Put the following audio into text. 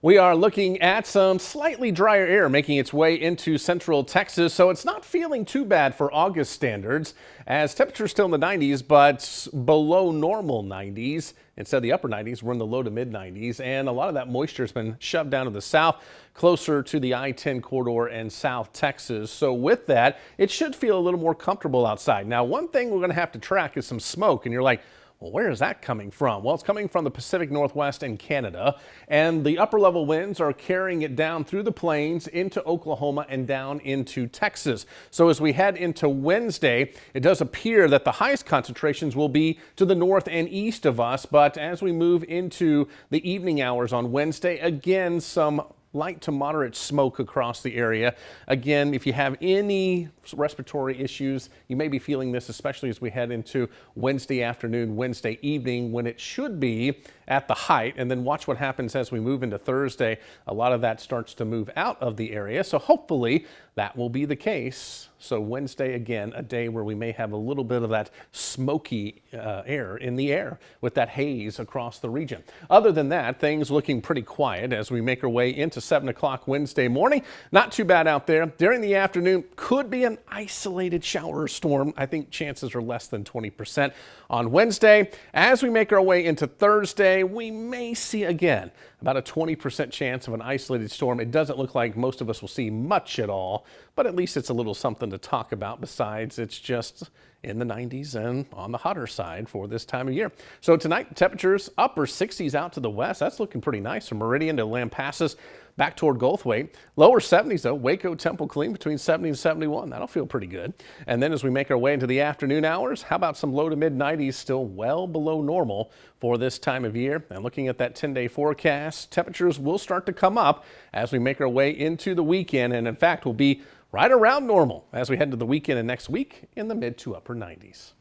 We are looking at some slightly drier air making its way into central Texas, so it's not feeling too bad for August standards as temperatures still in the 90s, but below normal 90s. Instead of the upper 90s, we're in the low to mid 90s, and a lot of that moisture has been shoved down to the south, closer to the I-10 corridor and South Texas. So with that, it should feel a little more comfortable outside. Now, one thing we're going to have to track is some smoke, and you're like, well, where is that coming from? Well, it's coming from the Pacific Northwest and Canada, and the upper level winds are carrying it down through the plains into Oklahoma and down into Texas. So as we head into Wednesday, it does appear that the highest concentrations will be to the north and east of us, but as we move into the evening hours on Wednesday, again, some light to moderate smoke across the area. Again, if you have any respiratory issues, you may be feeling this, especially as we head into Wednesday afternoon, Wednesday evening, when it should be at the height. And then watch what happens as we move into Thursday. A lot of that starts to move out of the area. So hopefully that will be the case. So Wednesday, again, a day where we may have a little bit of that smoky air in the air with that haze across the region. Other than that, things looking pretty quiet as we make our way into 7 o'clock Wednesday morning. Not too bad out there. During the afternoon, could be an isolated shower or storm. I think chances are less than 20% on Wednesday. As we make our way into Thursday, we may see again about a 20% chance of an isolated storm. It doesn't look like most of us will see much at all, but at least it's a little something to talk about. Besides, it's just in the 90s and on the hotter side for this time of year. So tonight, temperatures upper 60s out to the west. That's looking pretty nice from Meridian to Lampasas back toward Goldthwaite. Lower 70s though, Waco, Temple, Killeen between 70 and 71. That'll feel pretty good. And then as we make our way into the afternoon hours, how about some low to mid 90s, still well below normal for this time of year. And looking at that 10-day forecast, temperatures will start to come up as we make our way into the weekend. And in fact, will be right around normal as we head into the weekend and next week in the mid to upper 90s.